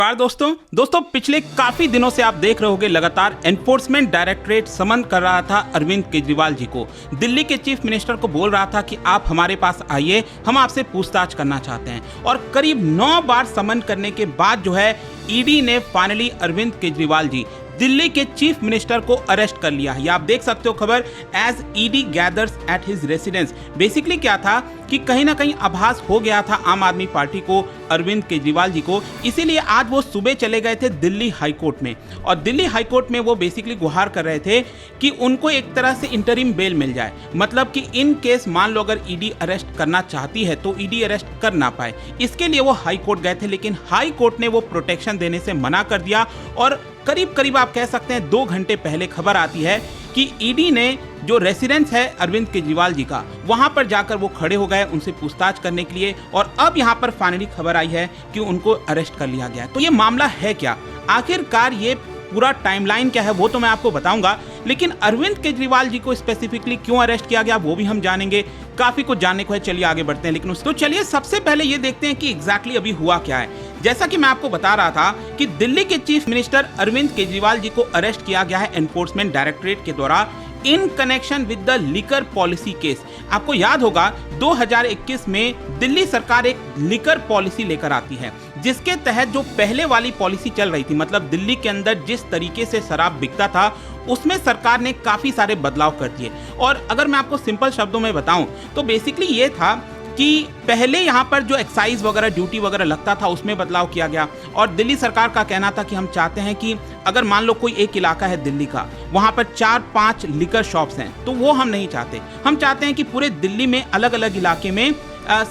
दोस्तों पिछले काफी दिनों से आप देख रहे होंगे लगातार एनफोर्समेंट डायरेक्टरेट समन कर रहा था अरविंद केजरीवाल जी को। दिल्ली के चीफ मिनिस्टर को बोल रहा था कि आप हमारे पास आइए, हम आपसे पूछताछ करना चाहते हैं। और करीब 9 बार समन करने के बाद जो है ईडी ने फाइनली अरविंद केजरीवाल जी दिल्ली के चीफ मिनिस्टर को अरेस्ट कर लिया है। आप देख सकते हो खबर, as ED gathers at his residence. Basically क्या था कि कहीं ना कहीं आभास हो गया था आम आदमी पार्टी को, अरविंद केजरीवाल जी को, इसीलिए आज वो सुबह चले गए थे दिल्ली हाई कोर्ट में। और दिल्ली हाई कोर्ट में वो बेसिकली गुहार कर रहे थे कि उनको एक तरह से इंटरिम बेल मिल जाए, मतलब कि इन केस मान लो अगर ईडी अरेस्ट करना चाहती है तो ईडी अरेस्ट कर ना पाए। इसके लिए वो हाई कोर्ट गए थे, लेकिन हाई कोर्ट ने वो प्रोटेक्शन देने से मना कर दिया। और करीब आप कह सकते हैं 2 घंटे पहले खबर आती है कि ईडी ने जो रेसिडेंस है अरविंद केजरीवाल जी का, वहां पर जाकर वो खड़े हो गए उनसे पूछताछ करने के लिए। और अब यहां पर फाइनली खबर आई है कि उनको अरेस्ट कर लिया गया है। तो ये मामला है क्या, आखिरकार ये पूरा टाइमलाइन क्या है वो तो मैं आपको बताऊंगा, लेकिन अरविंद केजरीवाल जी को स्पेसिफिकली क्यों अरेस्ट किया गया वो भी हम जानेंगे। काफी कुछ जानने को है, चलिए आगे बढ़ते हैं। लेकिन तो चलिए सबसे पहले ये देखते हैं कि एग्जैक्टली अभी हुआ क्या है। जैसा कि मैं आपको बता रहा था कि दिल्ली के चीफ मिनिस्टर अरविंद केजरीवाल जी को अरेस्ट किया गया है एनफोर्समेंट डायरेक्टरेट के द्वारा in connection with the liquor policy case. आपको याद होगा 2021 में दिल्ली सरकार एक लिकर पॉलिसी लेकर आती है, जिसके तहत जो पहले वाली पॉलिसी चल रही थी, मतलब दिल्ली के अंदर जिस तरीके से शराब बिकता था, उसमें सरकार ने काफी सारे बदलाव कर दिए। और अगर मैं आपको सिंपल शब्दों में बताऊं तो बेसिकली ये था कि पहले यहाँ पर जो एक्साइज वगैरह ड्यूटी वगैरह लगता था उसमें बदलाव किया गया। और दिल्ली सरकार का कहना था कि हम चाहते हैं कि अगर मान लो कोई एक इलाका है दिल्ली का, वहाँ पर 4-5 लिकर शॉप्स हैं, तो वो हम नहीं चाहते। हम चाहते हैं कि पूरे दिल्ली में अलग अलग इलाके में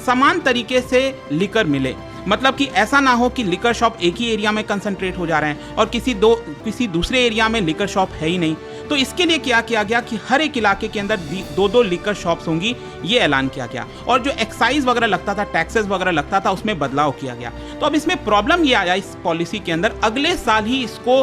समान तरीके से लिकर मिले, मतलब कि ऐसा ना हो कि लिकर शॉप एक ही एरिया में कंसंट्रेट हो जा रहे हैं और किसी दूसरे एरिया में लिकर शॉप है ही नहीं। तो इसके लिए क्या किया गया कि हर एक इलाके के अंदर 2-2 लिकर शॉप्स होंगी, ये ऐलान किया गया। और जो एक्साइज वगैरह लगता था, टैक्सेस वगैरह लगता था, उसमें बदलाव किया गया। तो अब इसमें प्रॉब्लम ये आया इस पॉलिसी के अंदर, अगले साल ही इसको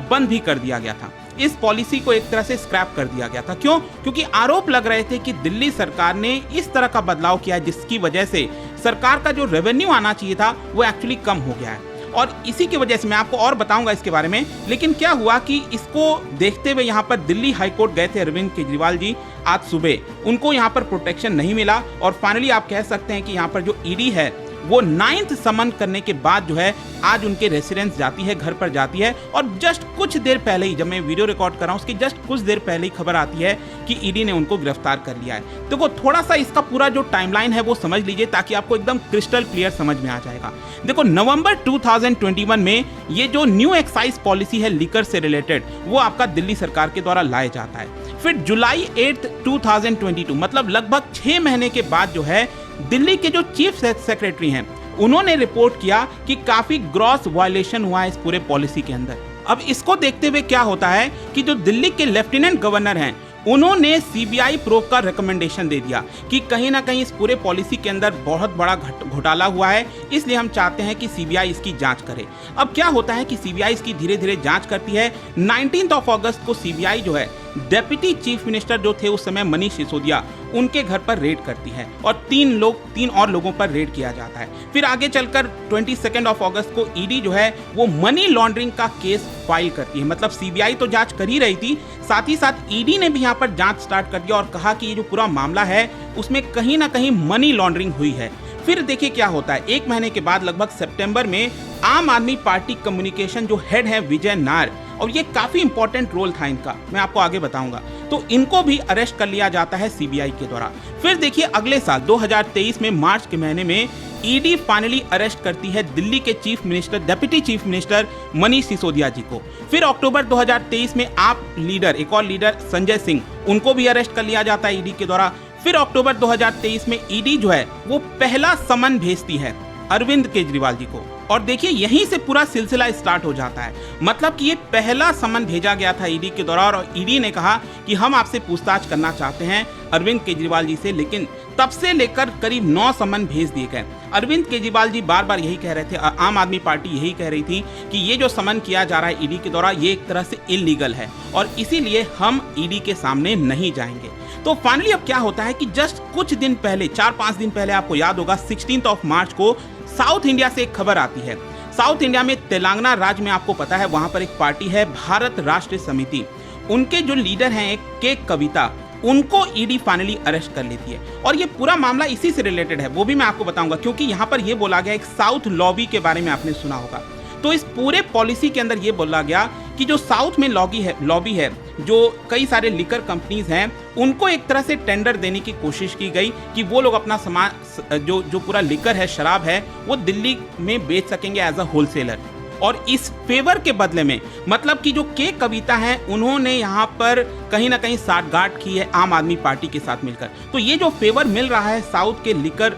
बंद भी कर दिया गया था। इस पॉलिसी को एक तरह से स्क्रैप कर दिया गया था। क्यों? क्योंकि आरोप लग रहे थे कि दिल्ली सरकार ने इस तरह का बदलाव किया जिसकी वजह से सरकार का जो रेवेन्यू आना चाहिए था वो एक्चुअली कम हो गया है। और इसी की वजह से मैं आपको और बताऊंगा इसके बारे में। लेकिन क्या हुआ कि इसको देखते हुए यहाँ पर दिल्ली हाई कोर्ट गए थे अरविंद केजरीवाल जी आज सुबह, उनको यहाँ पर प्रोटेक्शन नहीं मिला। और फाइनली आप कह सकते हैं कि यहाँ पर जो ईडी है वो 9th समन करने के बाद जो है आज उनके रेसिडेंस जाती है, घर पर जाती है। और जस्ट कुछ देर पहले ही, जब मैं वीडियो रिकॉर्ड कर रहा हूँ उसके जस्ट कुछ देर पहले ही खबर आती है कि ईडी ने उनको गिरफ्तार कर लिया है। देखो थोड़ा सा इसका पूरा जो टाइमलाइन है वो समझ लीजिए ताकि आपको एकदम क्रिस्टल क्लियर समझ में आ जाएगा। देखो नवंबर 2021 में ये जो न्यू एक्साइज पॉलिसी है लिकर से रिलेटेड, वो आपका दिल्ली सरकार के द्वारा लाया जाता है। फिर जुलाई 8, 2022 मतलब लगभग 6 महीने के बाद जो है दिल्ली के जो चीफ सेक्रेटरी हैं उन्होंने रिपोर्ट किया कि काफी ग्रॉस वायलेशन हुआ है इस पूरे पॉलिसी के अंदर। अब इसको देखते हुए क्या होता है कि जो दिल्ली के लेफ्टिनेंट गवर्नर हैं उन्होंने सीबीआई प्रोब का रिकमेंडेशन दे दिया कि कहीं ना कहीं इस पूरे पॉलिसी के अंदर बहुत बड़ा घोटाला हुआ है, इसलिए हम चाहते हैं कि सीबीआई इसकी जांच करे। अब क्या होता है कि सीबीआई इसकी धीरे धीरे जांच करती है। 19 अगस्त को सीबीआई जो है डेप्यूटी चीफ मिनिस्टर जो थे उस समय मनीष सिसोदिया, उनके घर पर रेड करती है और 3 और लोगों पर रेड किया जाता है। फिर आगे चलकर 22 अगस्त को ईडी जो है वो मनी लॉन्ड्रिंग का केस फाइल करती है। मतलब सीबीआई तो जांच कर ही रही थी, साथ ही साथ ईडी ने भी यहाँ पर जांच स्टार्ट कर दिया और कहा कि ये जो पूरा मामला है उसमें कहीं ना कहीं मनी लॉन्ड्रिंग हुई है। फिर देखिए क्या होता है, 1 महीने के बाद लगभग सितंबर में आम आदमी पार्टी कम्युनिकेशन जो हेड है विजय नायर, और ये काफी इंपॉर्टेंट रोल था इनका, मैं आपको आगे बताऊंगा, तो इनको भी अरेस्ट कर लिया जाता है सीबीआई के द्वारा। फिर देखिए अगले साल 2023 में मार्च के महीने में ईडी फाइनली अरेस्ट करती है दिल्ली के chief minister, deputy chief minister Manish Sisodia ji को। फिर अक्टूबर 2023 में एक और लीडर संजय सिंह, उनको भी अरेस्ट कर लिया जाता है ईडी के द्वारा। फिर अक्टूबर 2023 में ईडी जो है वो पहला समन भेजती है अरविंद केजरीवाल जी को। और देखिए यहीं से पूरा सिलसिला स्टार्ट हो जाता है, मतलब कि ये पहला समन भेजा गया था ईडी के द्वारा और ईडी ने कहा कि हम आपसे पूछताछ करना चाहते हैं अरविंद केजरीवाल जी से। लेकिन तब से लेकर करीब 9 समन भेज दिए गए। अरविंद केजरीवाल जी बार बार यही कह रहे थे, आम आदमी पार्टी यही कह रही थी कि ये जो समन किया जा रहा है ईडी के द्वारा ये एक तरह से इलीगल है और इसीलिए हम ईडी के सामने नहीं जाएंगे। तो फाइनली अब क्या होता है कि जस्ट कुछ दिन पहले, 4-5 दिन पहले, आपको याद होगा 16 मार्च को साउथ इंडिया से एक खबर आती है। साउथ इंडिया में तेलंगाना राज्य में आपको पता है वहां पर एक पार्टी है भारत राष्ट्र समिति, उनके जो लीडर हैं एक के कविता, उनको ईडी फाइनली अरेस्ट कर लेती है। और ये पूरा मामला इसी से रिलेटेड है, वो भी मैं आपको बताऊंगा, क्योंकि यहाँ पर ये बोला गया एक साउथ लॉबी के बारे में आपने सुना होगा। तो इस पूरे पॉलिसी के अंदर ये बोला गया कि जो साउथ में लॉबी है, जो कई सारे लिकर कंपनीज हैं, उनको एक तरह से टेंडर देने की कोशिश की गई कि वो लोग अपना सामान जो पूरा लिकर है, शराब है, वो दिल्ली में बेच सकेंगे एज अ होलसेलर। और इस फेवर के बदले में मतलब कि जो के कविता हैं, उन्होंने यहाँ पर कहीं ना कहीं साठगांठ की है आम आदमी पार्टी के साथ मिलकर। तो ये जो फेवर मिल रहा है साउथ के लिकर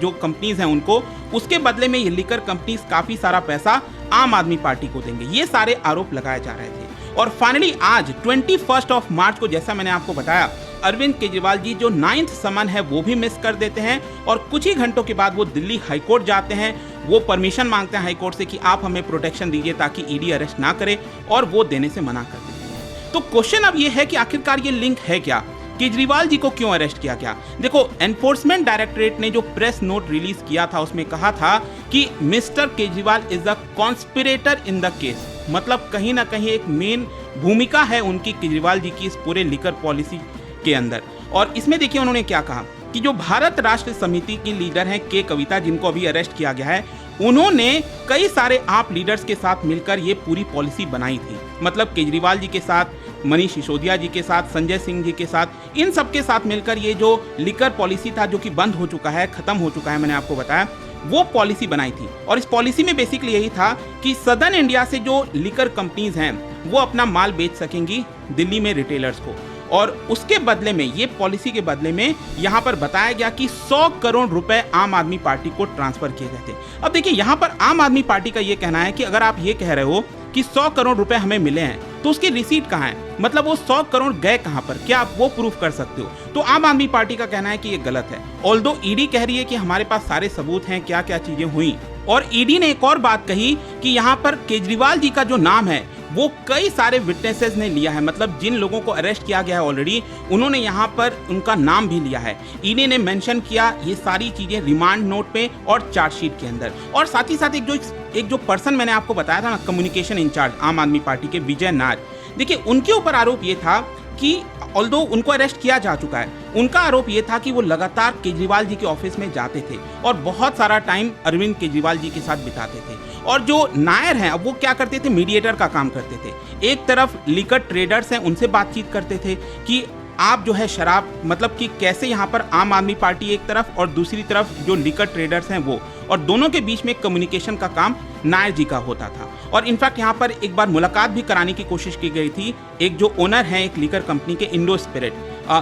जो कंपनीज हैं उनको, उसके बदले में ये लिकर कंपनीज काफी सारा पैसा आम आदमी पार्टी को देंगे, ये सारे आरोप लगाए जा रहे थे। और फाइनली आज 21 मार्च को, जैसा मैंने आपको बताया, अरविंद केजरीवाल जी जो 9th समन है वो भी मिस कर देते हैं और कुछ ही घंटों के बाद वो दिल्ली हाईकोर्ट जाते हैं। वो परमिशन मांगते हैं हाईकोर्ट से कि आप हमें प्रोटेक्शन दीजिए ताकि ईडी अरेस्ट ना करे, और वो देने से मना कर देते हैं। तो क्वेश्चन अब ये है कि आखिरकार ये लिंक है क्या, केजरीवाल जी को क्यों अरेस्ट किया गया? देखो, एनफोर्समेंट डायरेक्टरेट ने जो प्रेस नोट रिलीज किया था उसमें कहा था कि mister Kejriwal is a conspirator in the case, मतलब कहीं ना कहीं एक मेन भूमिका है उनकी केजरीवाल जी की इस पूरे लिकर पॉलिसी के अंदर। और इसमें देखिए उन्होंने क्या कहा कि जो भारत राष्ट्र समिति की लीडर हैं के कविता, जिनको अभी अरेस्ट किया गया है, उन्होंने कई सारे आप लीडर्स के साथ मिलकर ये पूरी पॉलिसी बनाई थी। मतलब केजरीवाल जी के साथ, मनीष सिसोदिया जी के साथ, संजय सिंह जी के साथ, इन सब के साथ मिलकर ये जो लिकर पॉलिसी था, जो कि बंद हो चुका है, खत्म हो चुका है, मैंने आपको बताया, वो पॉलिसी बनाई थी। और इस पॉलिसी में बेसिकली यही था कि सदर्न इंडिया से जो लिकर कंपनीज हैं वो अपना माल बेच सकेंगी दिल्ली में रिटेलर्स को। और उसके बदले में, ये पॉलिसी के बदले में यहाँ पर बताया गया कि 100 करोड़ रुपए आम आदमी पार्टी को ट्रांसफर किए गए थे। अब देखिए यहाँ पर आम आदमी पार्टी का ये कहना है कि अगर आप ये कह रहे हो कि 100 करोड़ रुपए हमें मिले हैं, तो उसकी रिसीट कहाँ है, मतलब वो 100 करोड़ गए कहाँ पर, क्या आप वो प्रूफ कर सकते हो? तो आम आदमी पार्टी का कहना है कि ये गलत है। ऑल्दो ईडी कह रही है कि हमारे पास सारे सबूत हैं, क्या क्या चीजें हुई। और ईडी ने एक और बात कही कि यहाँ पर केजरीवाल जी का जो नाम है वो कई सारे विटनेसेस ने लिया है, मतलब जिन लोगों को अरेस्ट किया गया है ऑलरेडी, उन्होंने यहाँ पर उनका नाम भी लिया है। ईडी ने मेंशन किया ये सारी चीजें रिमांड नोट पे और चार्जशीट के अंदर। और साथ ही साथ एक जो पर्सन मैंने आपको बताया था ना, कम्युनिकेशन इंचार्ज आम आदमी पार्टी के, विजय नायर, देखिए उनके ऊपर आरोप ये था कि ऑल्दो उनको अरेस्ट किया जा चुका है, उनका आरोप ये था कि वो लगातार केजरीवाल जी के ऑफिस में जाते थे और बहुत सारा टाइम अरविंद केजरीवाल जी के साथ बिताते थे। और जो नायर हैं, अब वो क्या करते थे, मीडिएटर का काम करते थे। एक तरफ लिकर ट्रेडर्स हैं, उनसे बातचीत करते थे कि आप जो है शराब, मतलब कि कैसे यहाँ पर आम आदमी पार्टी एक तरफ और दूसरी तरफ जो लिकर ट्रेडर्स हैं वो, और दोनों के बीच में कम्युनिकेशन का काम नायर जी का होता था। और इनफैक्ट यहाँ पर एक बार मुलाकात भी कराने की कोशिश की गई थी। एक जो ओनर है एक लिकर कंपनी के, इंडो स्पिरिट,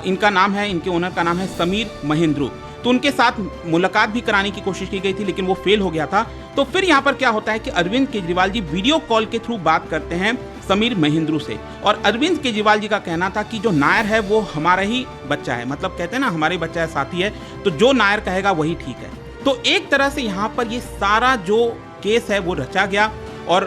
इनका नाम है, इनके ओनर का नाम है समीर महेंद्रू, तो उनके साथ मुलाकात भी कराने की कोशिश की गई थी, लेकिन वो फेल हो गया था। तो फिर यहाँ पर क्या होता है कि अरविंद केजरीवाल जी वीडियो कॉल के थ्रू बात करते हैं समीर महेंद्रू से, और अरविंद केजरीवाल जी का कहना था कि जो नायर है वो हमारा ही बच्चा है, मतलब कहते हैं ना हमारे बच्चा है, साथी है, तो जो नायर कहेगा वही ठीक है। तो एक तरह से यहाँ पर ये सारा जो केस है वो रचा गया और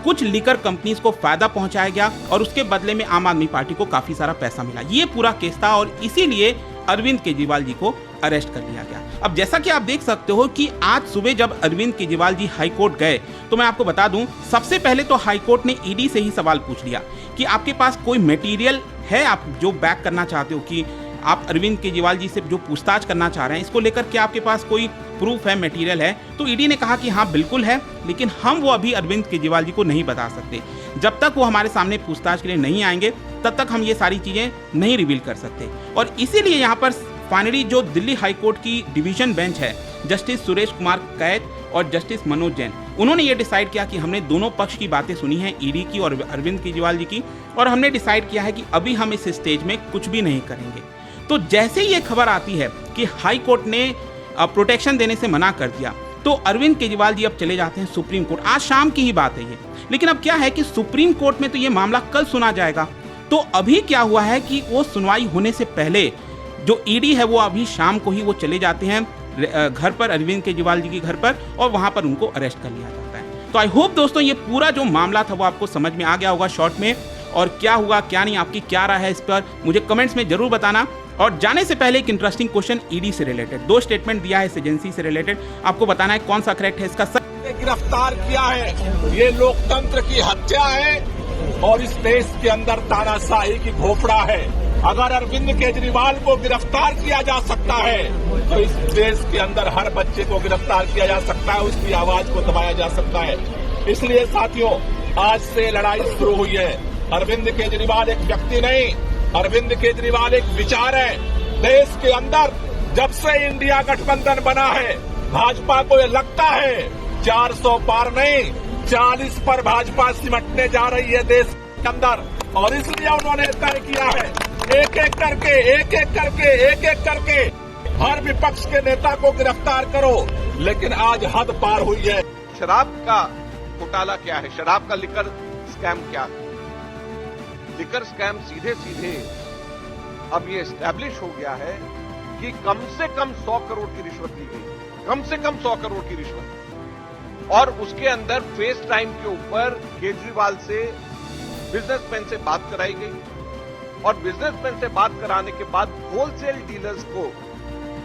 कुछ लिकर कंपनीज को फायदा पहुंचाया गया और उसके बदले में आम आदमी पार्टी को काफी सारा पैसा मिला। ये पूरा केस था और इसीलिए अरविंद केजरीवाल जी को अरेस्ट कर लिया गया। अब जैसा कि आप देख सकते हो कि आज सुबह जब अरविंद केजरीवाल जी हाई कोर्ट गए, तो मैं आपको बता दूं, सबसे पहले तो हाई कोर्ट ने ईडी से ही सवाल पूछ लिया कि आपके पास कोई मटेरियल है आप जो बैक करना चाहते हो कि आप अरविंद केजरीवाल जी से जो पूछताछ करना चाह रहे हैं इसको लेकर क्या आपके पास कोई प्रूफ है, मटेरियल है? तो ईडी ने कहा कि हाँ बिल्कुल है, लेकिन हम वो अभी अरविंद केजरीवाल जी को नहीं बता सकते। जब तक वो हमारे सामने पूछताछ के लिए नहीं आएंगे तब तक हम ये सारी चीजें नहीं रिवील कर सकते। और इसीलिए यहाँ पर फाइनली जो दिल्ली हाई कोर्ट की डिवीजन बेंच है, जस्टिस सुरेश कुमार कैत और जस्टिस मनोज जैन, उन्होंने ये डिसाइड किया कि हमने दोनों पक्ष की बातें सुनी हैं, ईडी की और अरविंद केजरीवाल जी की, और हमने डिसाइड किया है कि अभी हम इस स्टेज में कुछ भी नहीं करेंगे। तो जैसे ही ये खबर आती है कि हाई कोर्ट ने प्रोटेक्शन देने से मना कर दिया, तो अरविंद केजरीवाल जी अब चले जाते हैं सुप्रीम कोर्ट। आज शाम की ही बात है ये, लेकिन अब क्या है कि सुप्रीम कोर्ट में तो ये मामला कल सुना जाएगा। तो अभी क्या हुआ है कि वो सुनवाई होने से पहले जो ईडी है वो अभी शाम को ही वो चले जाते हैं घर पर, अरविंद केजरीवाल जी के घर पर, और वहां पर उनको अरेस्ट कर लिया जाता है। तो आई होप दोस्तों ये पूरा जो मामला था वो आपको समझ में आ गया होगा शॉर्ट में, और क्या हुआ क्या नहीं, आपकी क्या राय है इस पर मुझे कमेंट्स में जरूर बताना। और जाने से पहले एक इंटरेस्टिंग क्वेश्चन ईडी से रिलेटेड, 2 स्टेटमेंट दिया है इस एजेंसी से रिलेटेड, आपको बताना है कौन सा करेक्ट है, इसका ने गिरफ्तार किया है, ये लोकतंत्र की हत्या है और इस देश के अंदर तानाशाही की घोपड़ा है। अगर अरविंद केजरीवाल को गिरफ्तार किया जा सकता है तो इस देश के अंदर हर बच्चे को गिरफ्तार किया जा सकता है, उसकी आवाज को दबाया जा सकता है। इसलिए साथियों, आज से लड़ाई शुरू हुई है। अरविंद केजरीवाल एक व्यक्ति नहीं, अरविंद केजरीवाल एक विचार है। देश के अंदर जब से इंडिया गठबंधन बना है, भाजपा को ये लगता है 400 पार नहीं 40 पर भाजपा सिमटने जा रही है देश के अंदर, और इसलिए उन्होंने तय किया है एक एक करके हर विपक्ष के नेता को गिरफ्तार करो। लेकिन आज हद पार हुई है। शराब का घोटाला क्या है, शराब का लिकर स्कैम क्या है? लिकर स्कैम सीधे सीधे अब ये एस्टैब्लिश हो गया है कि कम से कम 100 करोड़ की रिश्वत ली गई, कम से कम 100 करोड़ की रिश्वत। और उसके अंदर फेस टाइम के ऊपर केजरीवाल से बिजनेसमैन से बात कराई गई, और बिजनेसमैन से बात कराने के बाद होलसेल डीलर्स को,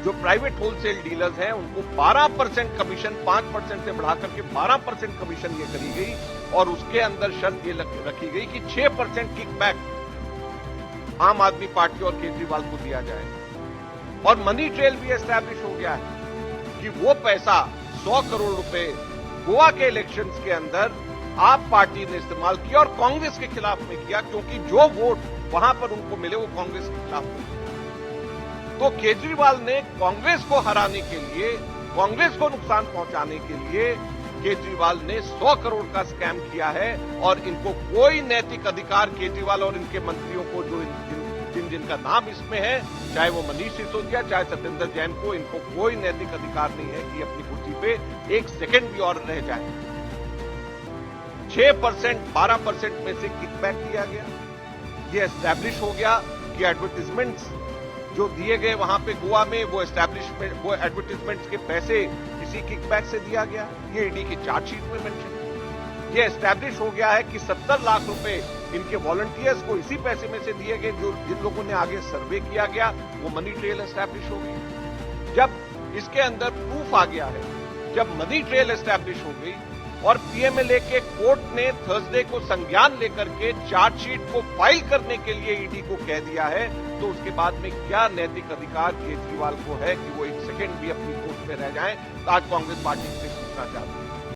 जो प्राइवेट होलसेल डीलर्स हैं, उनको 12% कमीशन 5% से बढ़ाकर के 12% कमीशन ये करी गई, और उसके अंदर शर्त ये रखी गई कि 6% किकबैक आम आदमी पार्टी और केजरीवाल को दिया जाए। और मनी ट्रेल भी एस्टैब्लिश हो गया है कि वो पैसा 100 करोड़ रुपए गोवा के इलेक्शंस के अंदर आप पार्टी ने इस्तेमाल किया और कांग्रेस के खिलाफ में किया, क्योंकि जो वोट वहां पर उनको मिले वो कांग्रेस के खिलाफ मिले। तो केजरीवाल ने कांग्रेस को हराने के लिए, कांग्रेस को नुकसान पहुंचाने के लिए केजरीवाल ने 100 करोड़ का स्कैम किया है, और इनको कोई नैतिक अधिकार, केजरीवाल और इनके मंत्रियों को, जो जिनका नाम इसमें है, चाहे वो मनीष सिसोदिया, चाहे सत्येंद्र जैन को, इनको कोई नैतिक अधिकार नहीं है कि अपनी कुर्सी पे एक सेकंड भी और रह जाए। 6% 12% में से किकबैक दिया गया। ये एस्टैब्लिश हो गया कि एडवर्टाइजमेंट्स जो दिए गए वहां पे गोवा में, वो एडवर्टाइजमेंट्स के पैसे किसी किकबैक से दिया गया। ये ईडी की चार्जशीट में मेंशन है। ये एस्टैब्लिश हो गया है कि 70 लाख रुपए इनके वॉलंटियर्स को इसी पैसे में से दिए गए, जो जिन लोगों ने आगे सर्वे किया गया, वो मनी ट्रेल एस्टैब्लिश हो गई। जब इसके अंदर प्रूफ आ गया है, जब मनी ट्रेल एस्टैब्लिश हो गई और पीएमएलए के कोर्ट ने थर्सडे को संज्ञान लेकर के चार्जशीट को फाइल करने के लिए ईडी को कह दिया है, तो उसके बाद में क्या नैतिक अधिकार केजरीवाल को है कि वो एक सेकंड भी अपनी पोस्ट पे रह जाएं? आज कांग्रेस पार्टी से पूछना चाहती है।